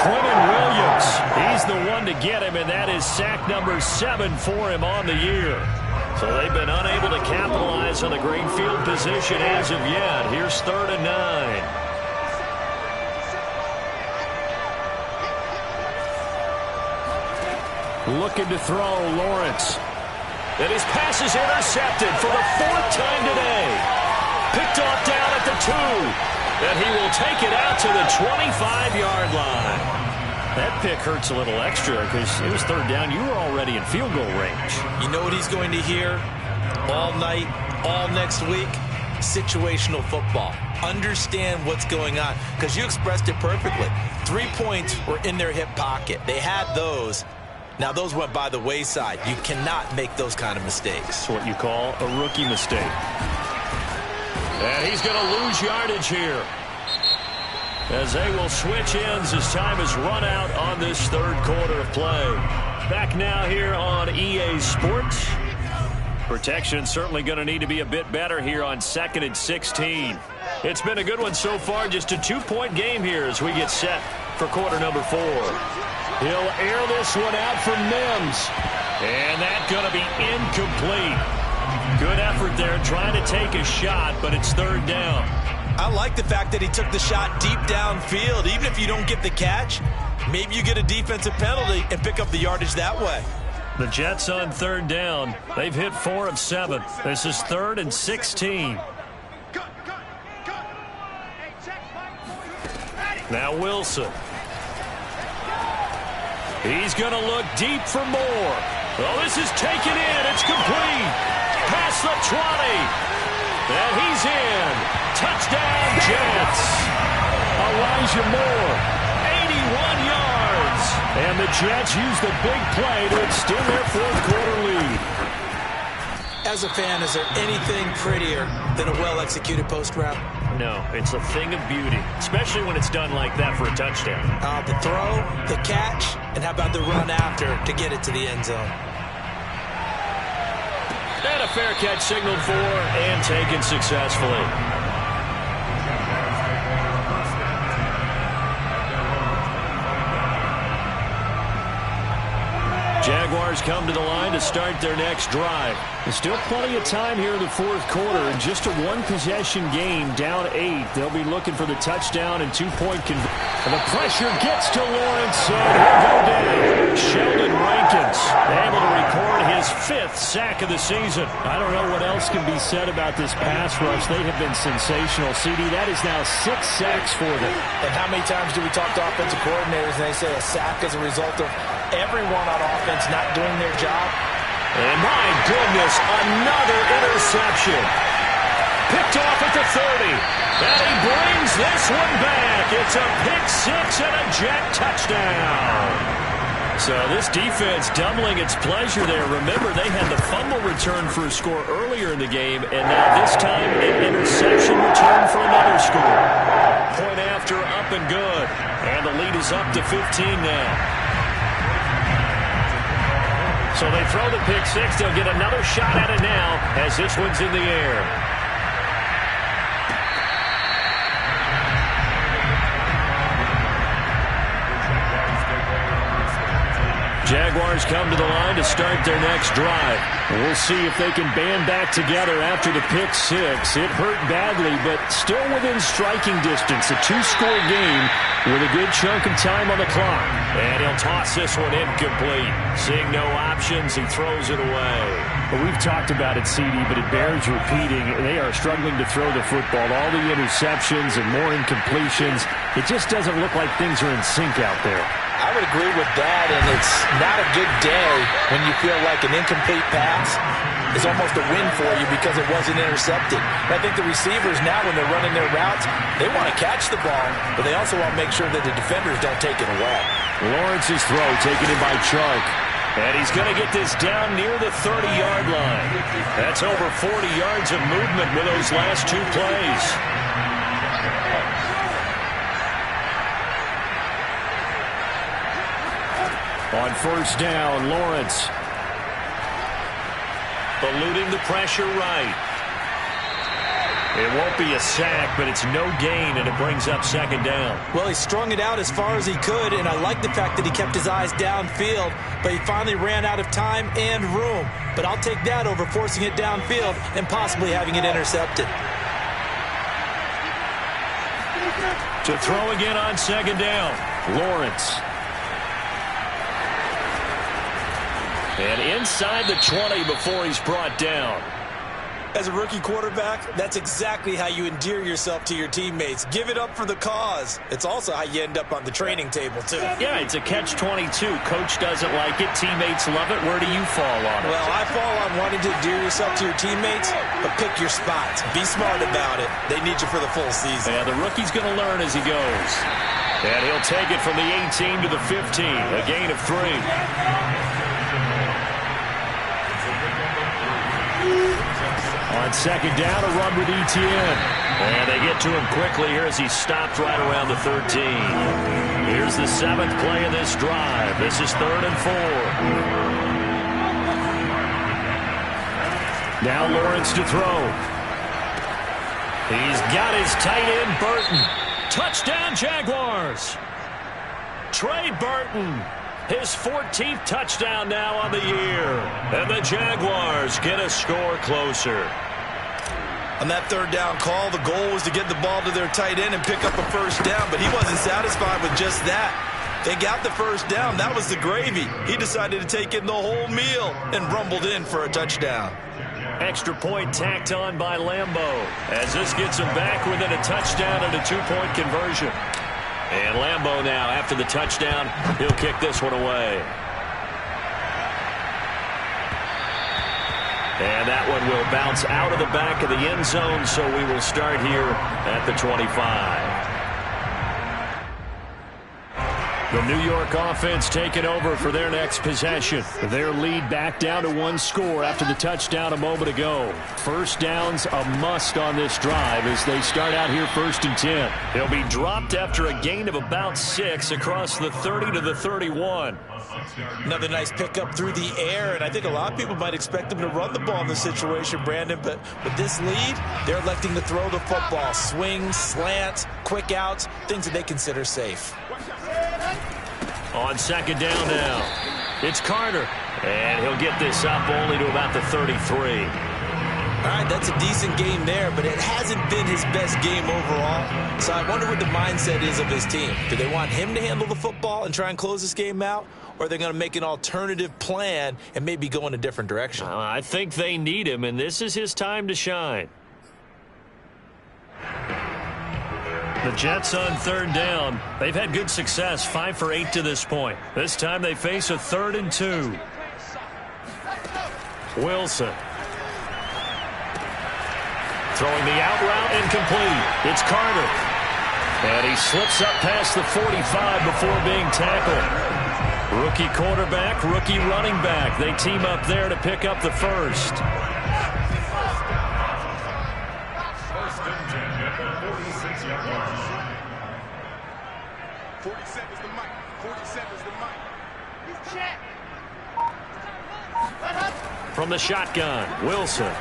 Quentin Williams, he's the one to get him, and that is sack number 7 for him on the year. So they've been unable to capitalize on the great field position as of yet. Here's 3rd and 9. Looking to throw, Lawrence. And his pass is intercepted for the 4th time today. Picked off down at the 2. And he will take it out to the 25-yard line. That pick hurts a little extra because it was 3rd down. You were already in field goal range. You know what he's going to hear all night, all next week? Situational football. Understand what's going on, because you expressed it perfectly. 3 points were in their hip pocket. They had those. Now, those went by the wayside. You cannot make those kind of mistakes. It's what you call a rookie mistake. And he's going to lose yardage here, as they will switch ends as time has run out on this third quarter of play. Back now here on EA Sports. Protection certainly going to need to be a bit better here on 2nd and 16. It's been a good one so far. Just a 2-point game here as we get set for quarter number 4. He'll air this one out for Mims. And that's going to be incomplete. Good effort there trying to take a shot, but it's 3rd down. I like the fact that he took the shot deep downfield. Even if you don't get the catch, maybe you get a defensive penalty and pick up the yardage that way. The Jets on 3rd down. They've hit 4 of 7. This is 3rd and 16. Now Wilson. He's going to look deep for more. Oh, this is taken in. It's complete. Past the 20. And he's in. Touchdown, Jets. Elijah Moore, 81 yards. And the Jets use the big play to extend their 4th quarter lead. As a fan, is there anything prettier than a well-executed post route? No, it's a thing of beauty, especially when it's done like that for a touchdown. The throw, the catch, and how about the run after to get it to the end zone? And a fair catch signaled for and taken successfully. Jaguars come to the line to start their next drive. There's still plenty of time here in the 4th quarter, and just a 1-possession game, down 8. They'll be looking for the touchdown and 2-point conversion. And the pressure gets to Lawrence, and he'll go down. Sheldon Rankins able to record his 5th sack of the season. I don't know what else can be said about this pass rush. They have been sensational. CD, that is now 6 sacks for them. And how many times do we talk to offensive coordinators and they say a sack is a result of everyone on offense not doing their job? And my goodness, another interception. Picked off at the 30. And he brings this one back. It's a pick 6 and a Jet touchdown. So this defense doubling its pleasure there. Remember, they had the fumble return for a score earlier in the game, and now this time an interception return for another score. Point after, up and good. And the lead is up to 15 now. So they throw the pick 6. They'll get another shot at it now as this one's in the air. Jaguars come to the line to start their next drive. We'll see if they can band back together after the pick 6. It hurt badly, but still within striking distance. A 2-score game with a good chunk of time on the clock. And he'll toss this one incomplete. Seeing no options, he throws it away. Well, we've talked about it, CD, but it bears repeating. They are struggling to throw the football. All the interceptions and more incompletions. It just doesn't look like things are in sync out there. I would agree with that, and it's not a good day when you feel like an incomplete pass is almost a win for you because it wasn't intercepted. And I think the receivers now, when they're running their routes, they want to catch the ball, but they also want to make sure that the defenders don't take it away. Lawrence's throw taken in by Chark. And he's going to get this down near the 30-yard line. That's over 40 yards of movement with those last 2 plays. On 1st down, Lawrence. Eluding the pressure right. It won't be a sack, but it's no gain, and it brings up 2nd down. Well, he strung it out as far as he could, and I like the fact that he kept his eyes downfield, but he finally ran out of time and room. But I'll take that over forcing it downfield and possibly having it intercepted. To throw again on 2nd down, Lawrence. And inside the 20 before he's brought down. As a rookie quarterback, that's exactly how you endear yourself to your teammates. Give it up for the cause. It's also how you end up on the training table, too. Yeah, it's a catch-22. Coach doesn't like it. Teammates love it. Where do you fall on it? Well, I fall on wanting to endear yourself to your teammates, but pick your spots. Be smart about it. They need you for the full season. Yeah, the rookie's going to learn as he goes. And he'll take it from the 18 to the 15, a gain of 3. On second down, a run with Etienne. And they get to him quickly here as he stopped right around the 13. Here's the 7th play of this drive. This is 3rd and 4. Now Lawrence to throw. He's got his tight end, Burton. Touchdown, Jaguars. Trey Burton, his 14th touchdown now on the year. And the Jaguars get a score closer. On that 3rd down call, the goal was to get the ball to their tight end and pick up a first down, but he wasn't satisfied with just that. They got the first down. That was the gravy. He decided to take in the whole meal and rumbled in for a touchdown. Extra point tacked on by Lambeau as this gets him back within a touchdown and a 2-point conversion. And Lambeau now, after the touchdown, he'll kick this one away. And that one will bounce out of the back of the end zone, so we will start here at the 25. The New York offense taking over for their next possession. Their lead back down to 1 score after the touchdown a moment ago. First down's a must on this drive as they start out here 1st and 10. They'll be dropped after a gain of about 6 across the 30 to the 31. Another nice pickup through the air, and I think a lot of people might expect them to run the ball in this situation, Brandon, but with this lead, they're electing to throw the football. Swings, slants, quick outs, things that they consider safe. On second down now, it's Carter, and he'll get this up only to about the 33. All right, that's a decent game there, but it hasn't been his best game overall. So I wonder what the mindset is of his team. Do they want him to handle the football and try and close this game out? Or are they going to make an alternative plan and maybe go in a different direction? I think they need him, and this is his time to shine. The Jets on 3rd down. They've had good success, 5 for 8 to this point. This time they face a 3rd and 2. Wilson. Throwing the out route incomplete. It's Carter. And he slips up past the 45 before being tackled. Rookie quarterback, rookie running back. They team up there to pick up the first. From the shotgun, Wilson.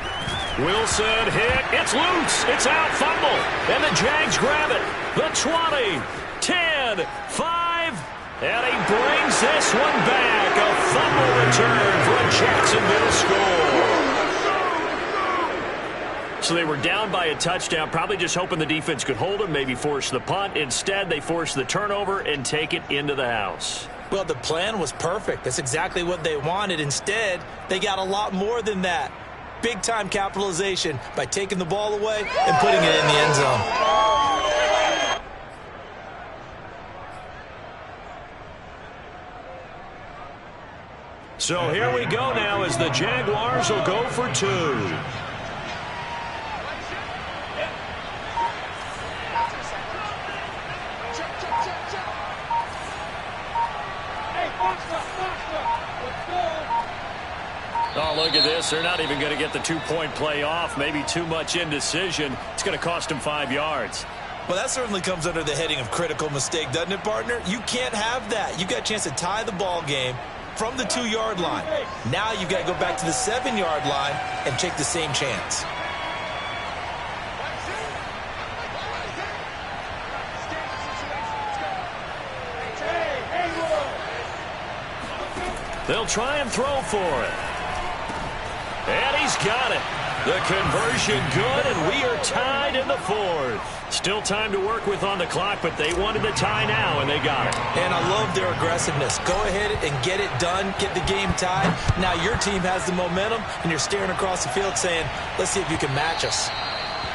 Wilson hit. It's loose. It's out. Fumble. And the Jags grab it. The 20, 10, 5. And he brings this one back. A fumble return for a Jacksonville score. So they were down by a touchdown, probably just hoping the defense could hold them, maybe force the punt. Instead, they force the turnover and take it into the house. Well, the plan was perfect. That's exactly what they wanted. Instead, they got a lot more than that. Big-time capitalization by taking the ball away and putting it in the end zone. So here we go now as the Jaguars will go for 2. Oh, look at this. They're not even going to get the 2-point play off. Maybe too much indecision. It's going to cost them 5 yards. Well, that certainly comes under the heading of critical mistake, doesn't it, partner? You can't have that. You got a chance to tie the ball game from the 2-yard line. Now you've got to go back to the 7-yard line and take the same chance. They'll try and throw for it. And he's got it. The conversion good, and we are tied in the 4th. Still time to work with on the clock, but they wanted the tie now, and they got it. And I love their aggressiveness. Go ahead and get it done, get the game tied. Now your team has the momentum, and you're staring across the field saying, let's see if you can match us.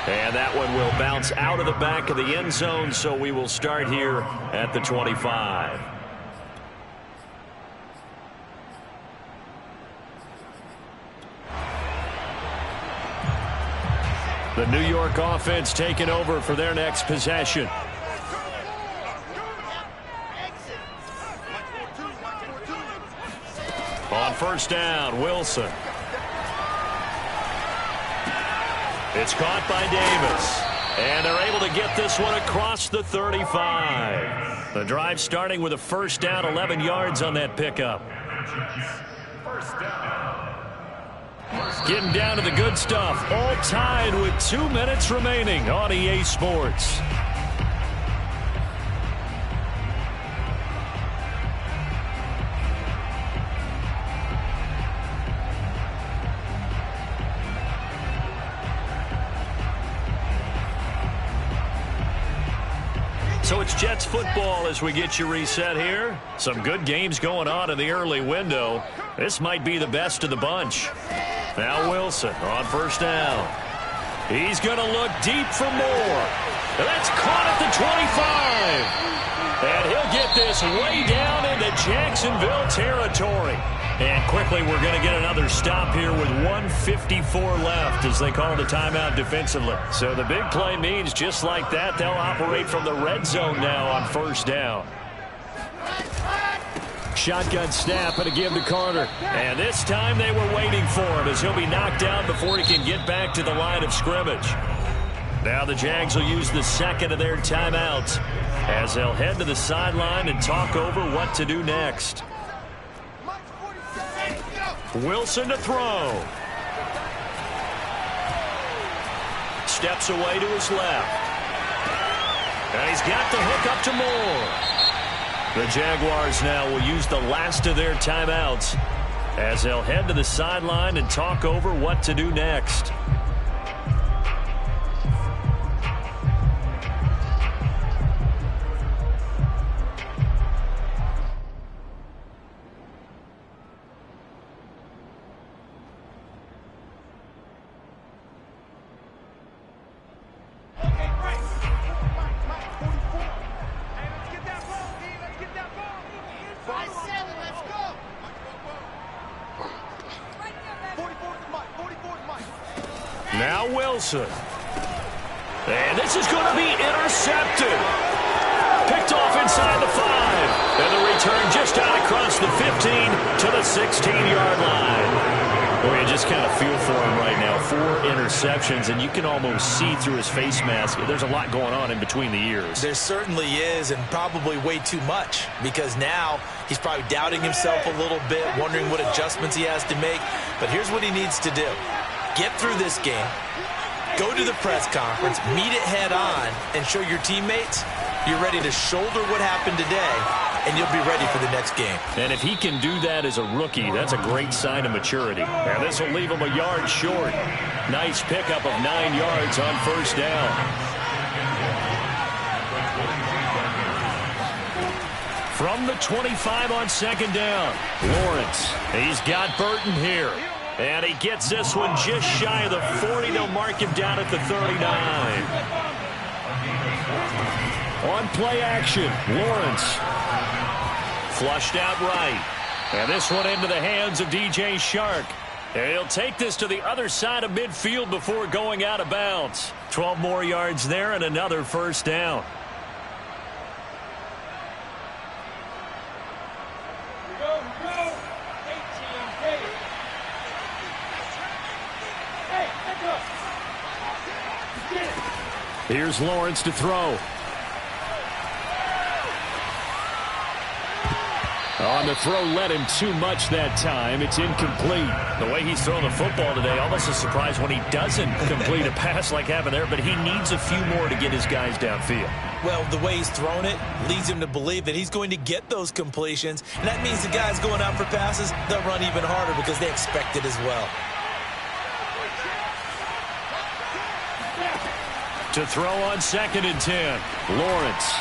And that one will bounce out of the back of the end zone, so we will start here at the 25. The New York offense taking over for their next possession. On 1st down, Wilson. It's caught by Davis. And they're able to get this one across the 35. The drive starting with a first down, 11 yards on that pickup. First down. Getting down to the good stuff. All tied with 2 minutes remaining on EA Sports. So it's Jets football as we get you reset here. Some good games going on in the early window. This might be the best of the bunch. Now Wilson on first down. He's going to look deep for more. And that's caught at the 25. And he'll get this way down into Jacksonville territory. And quickly we're going to get another stop here with 1:54 left as they call the timeout defensively. So the big play means just like that, they'll operate from the red zone now on first down. Shotgun snap and a give to Carter. And this time they were waiting for him as he'll be knocked down before he can get back to the line of scrimmage. Now the Jags will use the second of their timeouts as they'll head to the sideline and talk over what to do next. Wilson to throw. Steps away to his left. And he's got the hook up to Moore. The Jaguars now will use the last of their timeouts as they'll head to the sideline and talk over what to do next. Now Wilson. And this is going to be intercepted. Picked off inside the 5. And the return just out across the 15 to the 16-yard line. Boy, you just kind of feel for him right now. 4 interceptions, and you can almost see through his face mask. There's a lot going on in between the ears. There certainly is, and probably way too much, because now he's probably doubting himself a little bit, wondering what adjustments he has to make. But here's what he needs to do. Get through this game, go to the press conference, meet it head on, and show your teammates you're ready to shoulder what happened today, and you'll be ready for the next game. And if he can do that as a rookie, that's a great sign of maturity. And this will leave him a yard short. Nice pickup of 9 yards on first down. From the 25 on second down, Lawrence. He's got Burton here. And he gets this one just shy of the 40. They'll mark him down at the 39. On play action, Lawrence. Flushed out right. And this one into the hands of DJ Chark. And he'll take this to the other side of midfield before going out of bounds. 12 more yards there and another first down. Here's Lawrence to throw. On the throw, led him too much that time. It's incomplete. The way he's throwing the football today, almost a surprise when he doesn't complete a pass like happened there, but he needs a few more to get his guys downfield. Well, the way he's thrown it leads him to believe that he's going to get those completions, and that means the guys going out for passes, they'll run even harder because they expect it as well. To throw on second and 10, Lawrence.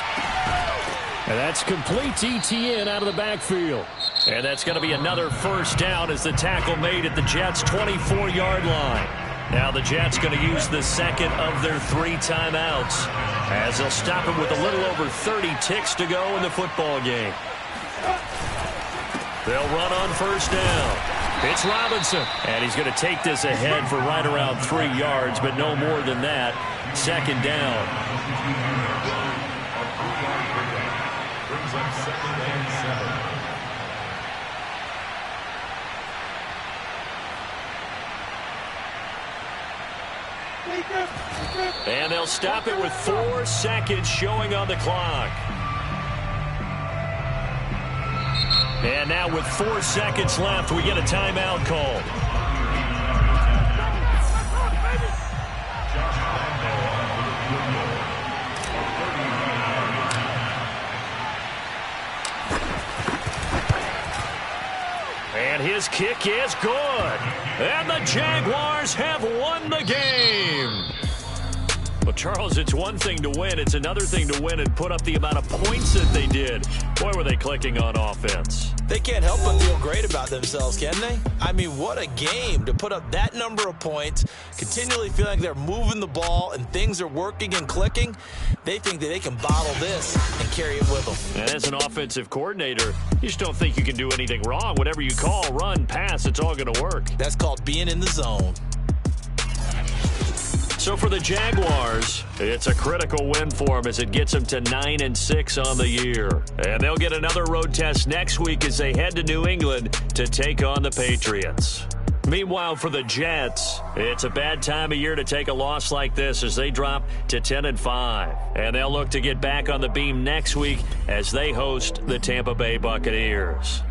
And that's complete to Etienne out of the backfield. And that's going to be another first down as the tackle made at the Jets' 24-yard line. Now the Jets going to use the second of their 3 timeouts as they'll stop him with a little over 30 ticks to go in the football game. They'll run on first down. It's Robinson. And he's going to take this ahead for right around 3 yards, but no more than that. Second down. Brings up second and 7. And they'll stop it with 4 seconds showing on the clock. And now with 4 seconds left, we get a timeout called. And his kick is good. And the Jaguars have won the game. Well, Charles, it's one thing to win. It's another thing to win and put up the amount of points that they did. Boy, were they clicking on offense. They can't help but feel great about themselves, can they? I mean, what a game to put up that number of points, continually feeling like they're moving the ball and things are working and clicking. They think that they can bottle this and carry it with them. And as an offensive coordinator, you just don't think you can do anything wrong. Whatever you call, run, pass, it's all going to work. That's called being in the zone. So for the Jaguars, it's a critical win for them as it gets them to 9-6 on the year. And they'll get another road test next week as they head to New England to take on the Patriots. Meanwhile, for the Jets, it's a bad time of year to take a loss like this as they drop to 10-5. And they'll look to get back on the beam next week as they host the Tampa Bay Buccaneers.